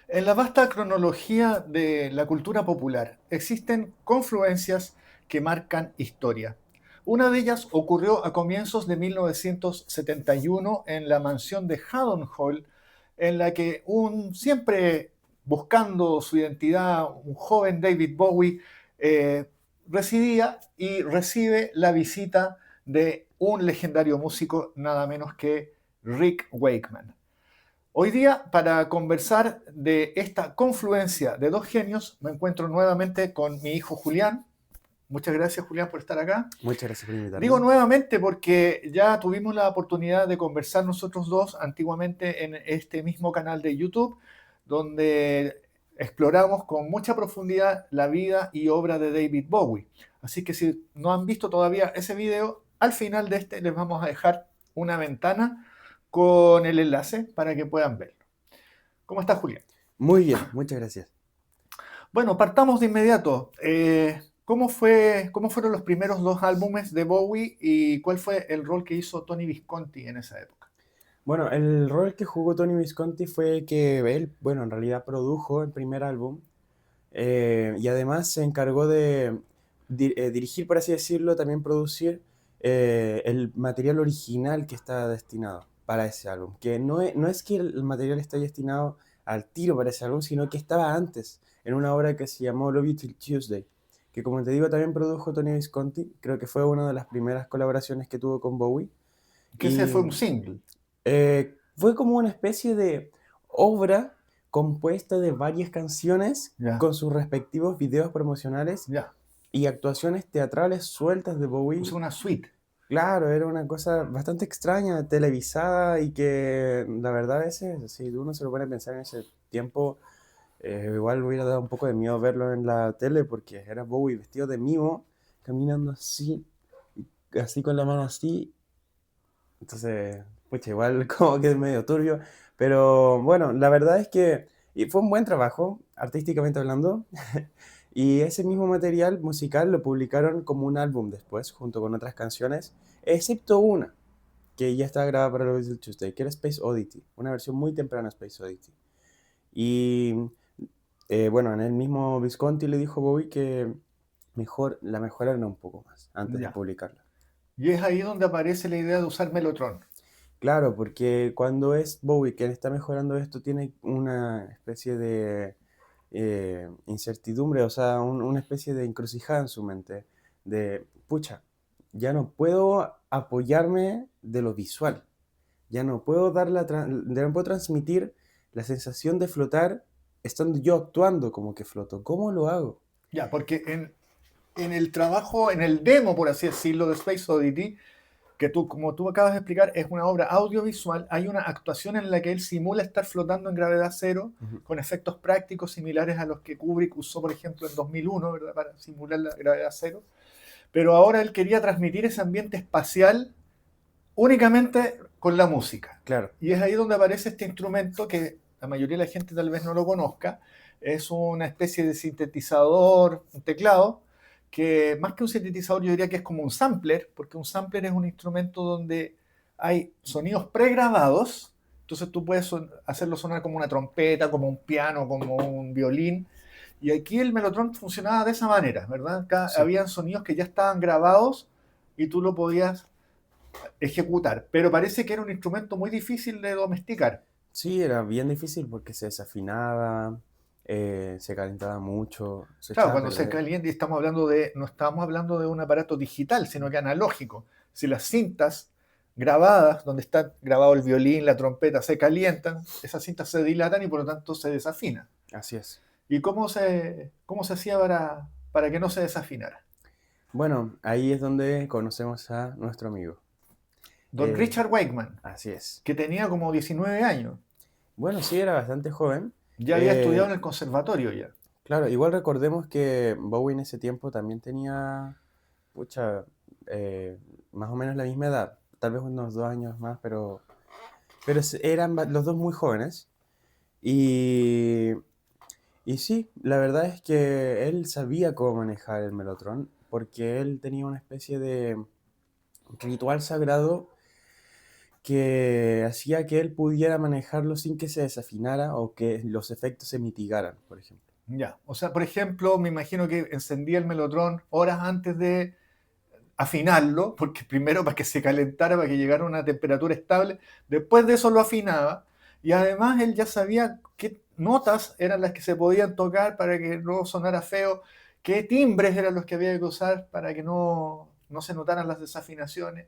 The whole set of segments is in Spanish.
En la vasta cronología de la cultura popular existen confluencias que marcan historia. Una de ellas ocurrió a comienzos de 1971 en la mansión de Haddon Hall, en la que un siempre buscando su identidad, un joven David Bowie residía y recibe la visita de un legendario músico, nada menos que Rick Wakeman. Hoy día, para conversar de esta confluencia de dos genios, me encuentro nuevamente con mi hijo Julián. Muchas gracias, Julián, por estar acá. Muchas gracias por Digo invitarme. nuevamente porque ya tuvimos la oportunidad de conversar nosotros dos antiguamente en este mismo canal de YouTube, donde exploramos con mucha profundidad la vida y obra de David Bowie. Así que si no han visto todavía ese video, al final de este les vamos a dejar una ventana con el enlace para que puedan verlo. ¿Cómo estás, Julián? Muy bien, muchas gracias. Bueno, partamos de inmediato. ¿Cómo fueron los primeros dos álbumes de Bowie y cuál fue el rol que hizo Tony Visconti en esa época? Bueno, el rol que jugó Tony Visconti fue que él, bueno, en realidad produjo el primer álbum y además se encargó de dirigir, por así decirlo, también producir el material original que estaba destinado para ese álbum. Que no es que el material esté destinado al tiro para ese álbum, sino que estaba antes, en una obra que se llamó Love You Till Tuesday, que como te digo también produjo Tony Visconti, creo que fue una de las primeras colaboraciones que tuvo con Bowie. Que ese Y fue un single. fue como una especie de obra compuesta de varias canciones Ya, con sus respectivos videos promocionales ya. y actuaciones teatrales sueltas de O Bowie. sea, una suite. Claro, era una cosa bastante extraña, televisada y que la verdad a veces, si uno se lo pone a pensar en ese tiempo, igual hubiera dado un poco de miedo verlo en la tele porque era Bowie vestido de mimo, caminando así, así con la mano así. Entonces, pucha, igual como que es medio turbio. Pero bueno, la verdad es que fue un buen trabajo, artísticamente hablando. Y ese mismo material musical lo publicaron como un álbum después, junto con otras canciones, excepto una, que ya estaba grabada para Little Tuesday, que era Space Oddity, una versión muy temprana de Space Oddity. Y bueno, en el mismo Visconti le dijo a Bowie que la mejoraron un poco más antes de Ya. publicarla. Y es ahí donde aparece la idea de usar Mellotron. Claro, porque cuando es Bowie quien está mejorando esto, tiene una especie de incertidumbre, o sea, una especie de encrucijada en su mente, de, pucha, ya no puedo apoyarme de lo visual, ya no puedo ya no puedo transmitir la sensación de flotar estando yo actuando como que floto. ¿Cómo lo hago? Ya, porque en el trabajo, en el demo, por así decirlo, de Space Oddity, que tú, como tú acabas de explicar, es una obra audiovisual, hay una actuación en la que él simula estar flotando en gravedad cero Ujú. con efectos prácticos similares a los que Kubrick usó, por ejemplo, en 2001, ¿verdad? Para simular la gravedad cero. Pero ahora él quería transmitir ese ambiente espacial únicamente con la música. Claro, Y es ahí donde aparece este instrumento que la mayoría de la gente tal vez no lo conozca. Es una especie de sintetizador, un teclado, que más que un sintetizador yo diría que es como un sampler, porque un sampler es un instrumento donde hay sonidos pregrabados, entonces tú puedes hacerlo sonar como una trompeta, como un piano, como un violín, y aquí el Mellotron funcionaba de esa manera, ¿verdad? Acá sí. habían sonidos que ya estaban grabados y tú lo podías ejecutar, pero parece que era un instrumento muy difícil de domesticar. Sí, era bien difícil porque se desafinaba, se calentaba mucho, se Claro, echaba a cuando se perder. calienta y estamos hablando de, no estamos hablando de un aparato digital, sino que analógico. Si las cintas grabadas, donde está grabado el violín, la trompeta, se calientan, esas cintas se dilatan y por lo tanto se desafinan. Así es. ¿Y cómo se hacía para que no se desafinara? Bueno, ahí es donde conocemos a nuestro amigo. Don Eh, Richard Wakeman, Así es. que tenía como 19 años, Bueno, sí, era bastante joven. ya había estudiado en Eh, el conservatorio ya. claro, igual recordemos que Bowie en ese tiempo también tenía, pucha, más o menos la misma edad, tal vez unos 2 años más, pero eran los dos muy jóvenes. Y, y sí, la verdad es que él sabía cómo manejar el Mellotron, porque él tenía una especie de ritual sagrado que hacía que él pudiera manejarlo sin que se desafinara o que los efectos se mitigaran, por ejemplo. Ya, o sea, por ejemplo, me imagino que encendía el Mellotron horas antes de afinarlo, porque primero para que se calentara, para que llegara a una temperatura estable, después de eso lo afinaba, y además él ya sabía qué notas eran las que se podían tocar para que no sonara feo, qué timbres eran los que había que usar para que no se notaran las desafinaciones.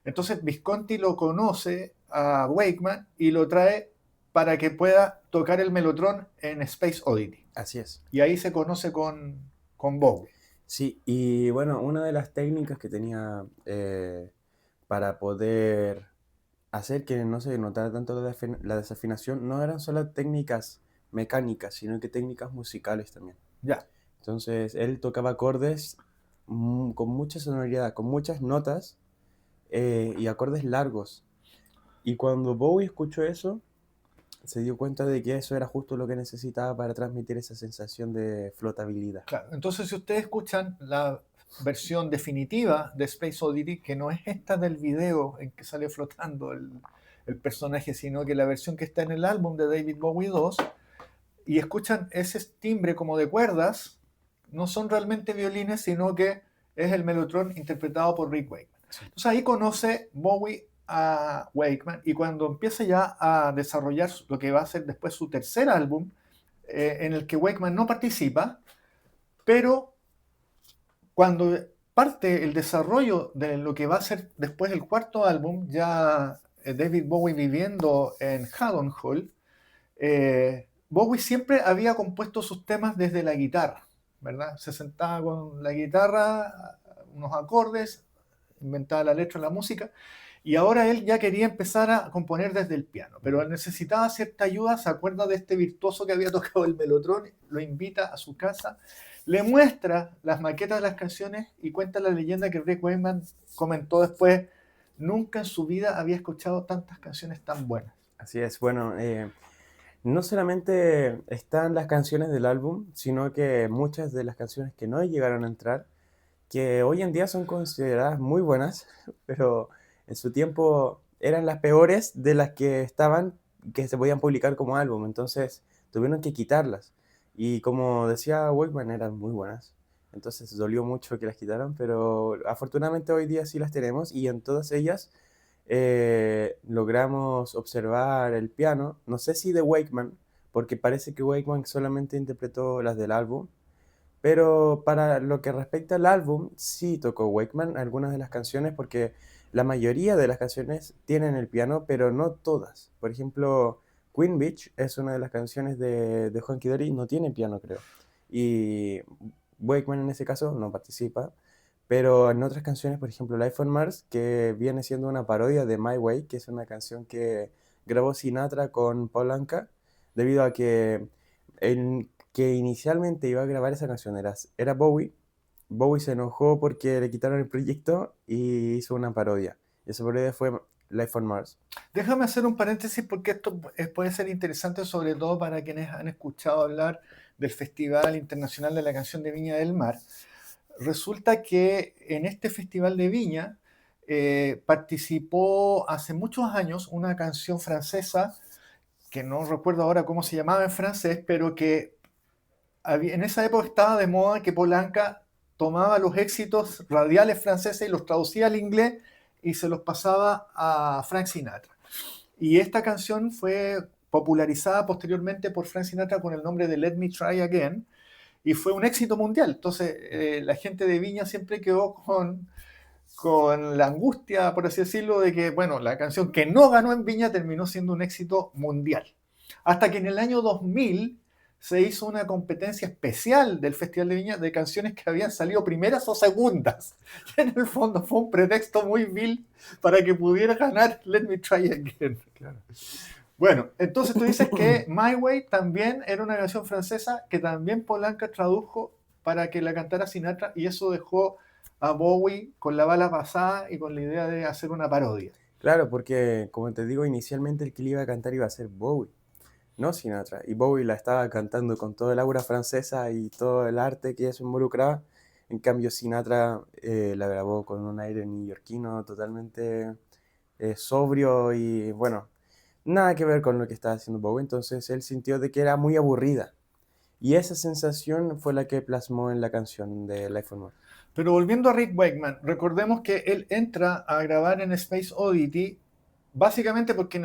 Entonces Visconti lo conoce a Wakeman y lo trae para que pueda tocar el Mellotron en Space Oddity. Así es. Y ahí se conoce con Bowie. Sí, y bueno, una de las técnicas que tenía para poder hacer que no se notara tanto la desafinación no eran solo técnicas mecánicas, sino que técnicas musicales también. Ya. Entonces, él tocaba acordes con mucha sonoridad, con muchas notas y acordes largos. Y cuando Bowie escuchó eso, se dio cuenta de que eso era justo lo que necesitaba para transmitir esa sensación de flotabilidad. Claro, entonces si ustedes escuchan la versión definitiva de Space Oddity, que no es esta del video en que sale flotando el personaje, sino que la versión que está en el álbum de David Bowie 2, y escuchan ese timbre como de cuerdas, no son realmente violines, sino que es el Mellotron interpretado por Rick Wakeman. Sí. Entonces ahí conoce Bowie a Wakeman, y cuando empieza ya a desarrollar lo que va a ser después su tercer álbum, en el que Wakeman no participa, pero cuando parte el desarrollo de lo que va a ser después el cuarto álbum, ya David Bowie viviendo en Haddon Hall, Bowie siempre había compuesto sus temas desde la guitarra, ¿verdad? Se sentaba con la guitarra, unos acordes, inventaba la letra, la música, y ahora él ya quería empezar a componer desde el piano, pero necesitaba cierta ayuda, se acuerda de este virtuoso que había tocado el Mellotron, lo invita a su casa, le muestra las maquetas de las canciones y cuenta la leyenda que Rick Wakeman comentó después, nunca en su vida había escuchado tantas canciones tan buenas. Así es, bueno, no solamente están las canciones del álbum, sino que muchas de las canciones que no llegaron a entrar, que hoy en día son consideradas muy buenas, pero en su tiempo eran las peores de las que estaban, que se podían publicar como álbum, entonces tuvieron que quitarlas. Y como decía Wakeman, eran muy buenas. Entonces dolió mucho que las quitaran, pero afortunadamente hoy día sí las tenemos y en todas ellas logramos observar el piano. No sé si de Wakeman, porque parece que Wakeman solamente interpretó las del álbum, pero para lo que respecta al álbum, sí tocó Wakeman algunas de las canciones, porque la mayoría de las canciones tienen el piano, pero no todas. Por ejemplo, Queen Beach es una de las canciones de Honky Dory, no tiene piano, creo. Y Wakeman en ese caso no participa. Pero en otras canciones, por ejemplo, Life on Mars, que viene siendo una parodia de My Way, que es una canción que grabó Sinatra con Paul Anka, debido a que el que inicialmente iba a grabar esa canción era Bowie. Bowie se enojó porque le quitaron el proyecto y hizo una parodia. Y esa parodia fue Life on Mars. Déjame hacer un paréntesis porque esto puede ser interesante, sobre todo para quienes han escuchado hablar del Festival Internacional de la Canción de Viña del Mar. Resulta que en este Festival de Viña participó hace muchos años una canción francesa, que no recuerdo ahora cómo se llamaba en francés, pero que en esa época estaba de moda que Polanca tomaba los éxitos radiales franceses y los traducía al inglés y se los pasaba a Frank Sinatra. Y esta canción fue popularizada posteriormente por Frank Sinatra con el nombre de Let Me Try Again y fue un éxito mundial. Entonces la gente de Viña siempre quedó con la angustia, por así decirlo, de que, bueno, la canción que no ganó en Viña terminó siendo un éxito mundial. Hasta que en el año 2000 se hizo una competencia especial del Festival de Viña de canciones que habían salido primeras o segundas. Y en el fondo fue un pretexto muy vil para que pudiera ganar Let Me Try Again. Claro. Bueno, entonces tú dices que My Way también era una canción francesa que también Polanca tradujo para que la cantara Sinatra y eso dejó a Bowie con la bala pasada y con la idea de hacer una parodia. Claro, porque como te digo, inicialmente el que le iba a cantar iba a ser Bowie, no Sinatra. Y Bowie la estaba cantando con todo el aura francesa y todo el arte que eso involucraba. En cambio, Sinatra la grabó con un aire neoyorquino totalmente sobrio y bueno, nada que ver con lo que estaba haciendo Bowie, entonces él sintió de que era muy aburrida. Y esa sensación fue la que plasmó en la canción de Life on Mars. Pero volviendo a Rick Wakeman, recordemos que él entra a grabar en Space Oddity básicamente porque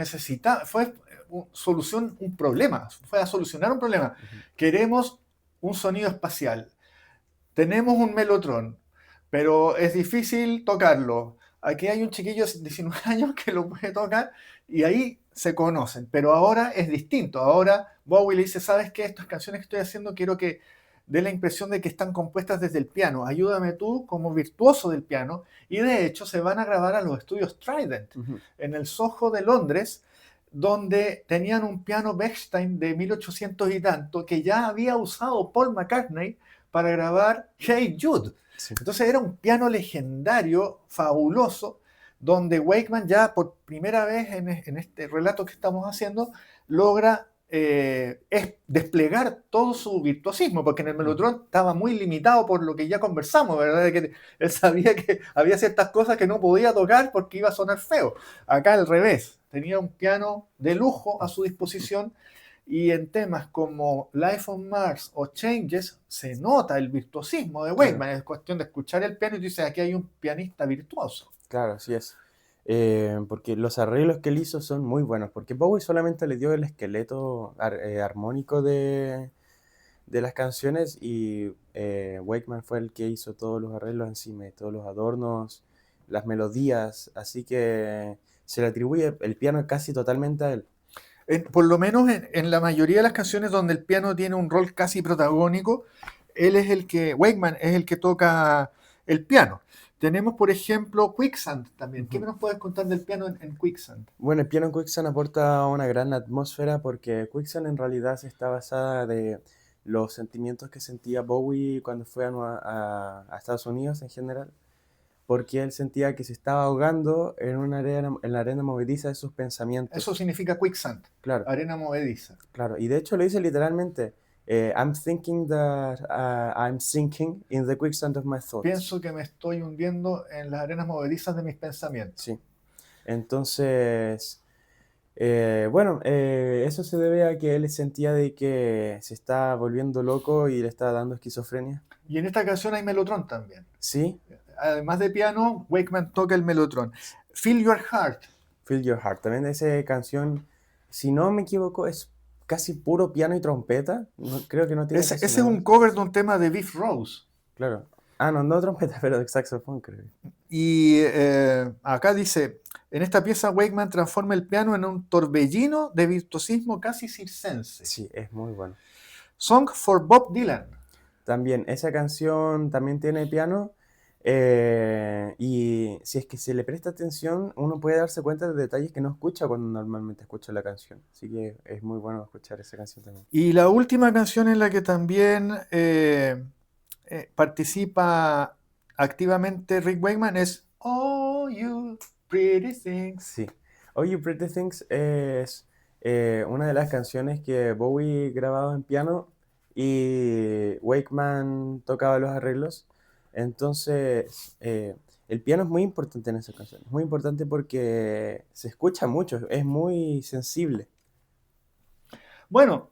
fue un problema, fue a solucionar un problema. Ujú. Queremos un sonido espacial, tenemos un Mellotron, pero es difícil tocarlo. Aquí hay un chiquillo de 19 años que lo puede tocar y ahí se conocen, pero ahora es distinto. Ahora Bowie le dice, ¿sabes qué? Estas canciones que estoy haciendo quiero que dé la impresión de que están compuestas desde el piano. Ayúdame tú como virtuoso del piano. Y de hecho se van a grabar a los estudios Trident Ujú. en el Soho de Londres, donde tenían un piano Bechstein de 1800 y tanto que ya había usado Paul McCartney para grabar Hey Jude. Sí. Entonces era un piano legendario, fabuloso, donde Wakeman ya por primera vez en este relato que estamos haciendo logra desplegar todo su virtuosismo, porque en el Mellotron estaba muy limitado por lo que ya conversamos, ¿verdad? De que él sabía que había ciertas cosas que no podía tocar porque iba a sonar feo. Acá al revés, tenía un piano de lujo a su disposición y en temas como Life on Mars o Changes se nota el virtuosismo de Wakeman. Claro. Es cuestión de escuchar el piano y tú dices, aquí hay un pianista virtuoso. Claro, así es. Porque los arreglos que él hizo son muy buenos, porque Bowie solamente le dio el esqueleto armónico de las canciones y Wakeman fue el que hizo todos los arreglos encima, todos los adornos, las melodías, así que se le atribuye el piano casi totalmente a él. Por lo menos en la mayoría de las canciones donde el piano tiene un rol casi protagónico, Wakeman es el que toca el piano. Tenemos, por ejemplo, Quicksand también. ¿Qué Ujú. nos puedes contar del piano en Quicksand? Bueno, el piano en Quicksand aporta una gran atmósfera porque Quicksand en realidad se está basada de los sentimientos que sentía Bowie cuando fue a Estados Unidos en general, porque él sentía que se estaba ahogando en la arena movediza de sus Eso pensamientos. significa Quicksand, Claro, arena movediza. claro. Y de hecho lo dice literalmente, I'm thinking that I'm sinking in the quicksand of my thoughts. Pienso que me estoy hundiendo en las arenas movedizas de mis pensamientos. Sí. Entonces, bueno, eso se debe a que él sentía de que se está volviendo loco y le está dando esquizofrenia. Y en esta canción hay Mellotron también. Sí, Además de piano, Wakeman toca el Mellotron. Feel Your Heart. Feel Your Heart. También esa canción, si no me equivoco, es casi puro piano y trompeta. Creo que no tiene Ese casi es nada. un cover de un tema de Biff Rose. Claro. Ah, no, no trompeta, pero de saxofón, creo. Y acá dice, en esta pieza Wakeman transforma el piano en un torbellino de virtuosismo casi circense. Sí, es muy bueno. Song for Bob Dylan. También, esa canción también tiene piano. Y si es que se le presta atención, uno puede darse cuenta de detalles que no escucha cuando normalmente escucha la canción. Así que es muy bueno escuchar esa canción también. Y la última canción en la que también participa activamente Rick Wakeman es Oh You Pretty Things. Sí. Oh You Pretty Things es una de las canciones que Bowie grababa en piano y Wakeman tocaba los arreglos. Entonces, el piano es muy importante en esa canción. Es muy importante porque se escucha mucho, es muy sensible. Bueno,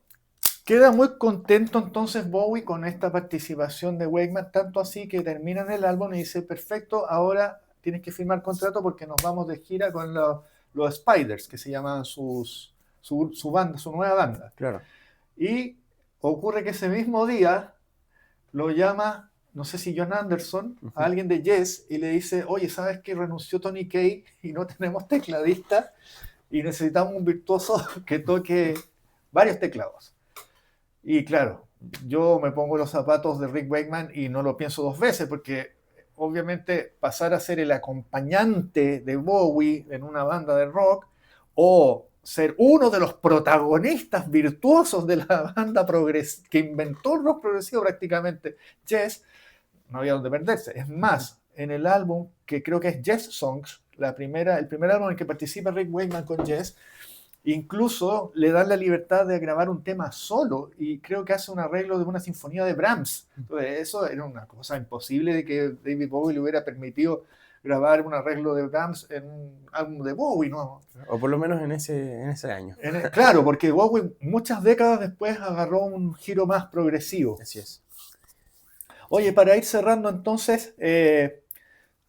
queda muy contento entonces Bowie con esta participación de Wakeman, tanto así que terminan el álbum y dice, perfecto, ahora tienes que firmar contrato porque nos vamos de gira con los Spiders, que se llaman su banda, su nueva banda. Claro. Y ocurre que ese mismo día lo llama, no sé si John Anderson, a alguien de Yes y le dice, oye, ¿sabes que renunció Tony Kaye y no tenemos tecladista y necesitamos un virtuoso que toque varios teclados? Y claro, yo me pongo los zapatos de Rick Wakeman y no lo pienso dos veces porque obviamente pasar a ser el acompañante de Bowie en una banda de rock o ser uno de los protagonistas virtuosos de la banda que inventó el rock progresivo prácticamente, Yes, no había donde perderse. Es más, en el álbum que creo que es Yes Songs, el primer álbum en el que participa Rick Wakeman con Yes, incluso le dan la libertad de grabar un tema solo y creo que hace un arreglo de una sinfonía de Brahms. Entonces, eso era una cosa imposible de que David Bowie le hubiera permitido grabar un arreglo de Brahms en un álbum de Bowie, ¿no? O por lo menos en ese año. Claro, porque Bowie muchas décadas después agarró un giro más progresivo. Así es. Oye, para ir cerrando entonces,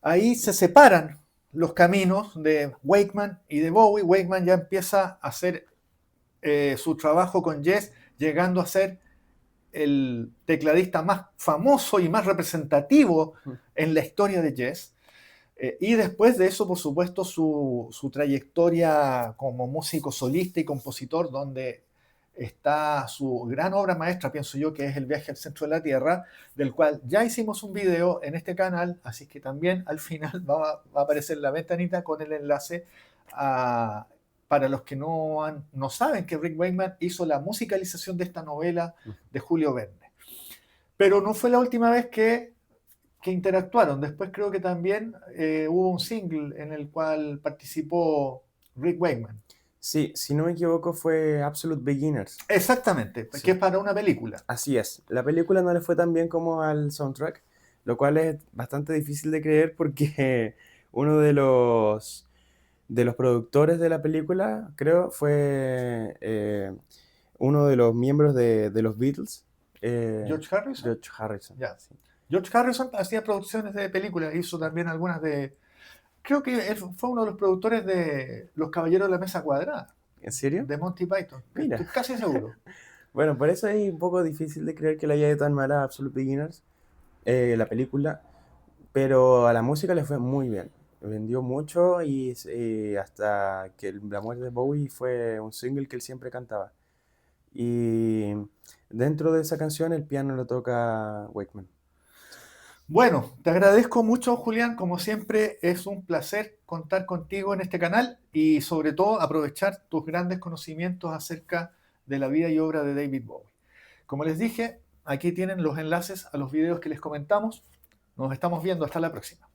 ahí se separan los caminos de Wakeman y de Bowie. Wakeman ya empieza a hacer su trabajo con Yes, llegando a ser el tecladista más famoso y más representativo en la historia de Yes. Y después de eso, por supuesto, su trayectoria como músico solista y compositor, donde está su gran obra maestra, pienso yo, que es El viaje al centro de la Tierra, del cual ya hicimos un video en este canal, así que también al final va a aparecer la ventanita con el enlace para los que no saben que Rick Wakeman hizo la musicalización de esta novela de Julio Verne. Pero no fue la última vez que interactuaron. Después creo que también hubo un single en el cual participó Rick Wakeman. Sí, si no me equivoco fue Absolute Beginners. Exactamente, Sí. que es para una película. Así es. La película no le fue tan bien como al soundtrack, lo cual es bastante difícil de creer porque uno de los productores de la película, creo, fue uno de los miembros de los Beatles. George Harrison. George Harrison. Ya. Sí. George Harrison hacía producciones de películas, hizo también algunas de... Creo que él fue uno de los productores de Los Caballeros de la Mesa Cuadrada. ¿En serio? De Monty Python. Mira. Estoy casi seguro. Bueno, por eso es un poco difícil de creer que le haya ido tan mal a Absolute Beginners, la película, pero a la música le fue muy bien. Vendió mucho y hasta que la muerte de Bowie fue un single que él siempre cantaba. Y dentro de esa canción el piano lo toca Wakeman. Bueno, te agradezco mucho, Julián. Como siempre, es un placer contar contigo en este canal y sobre todo aprovechar tus grandes conocimientos acerca de la vida y obra de David Bowie. Como les dije, aquí tienen los enlaces a los videos que les comentamos. Nos estamos viendo. Hasta la próxima.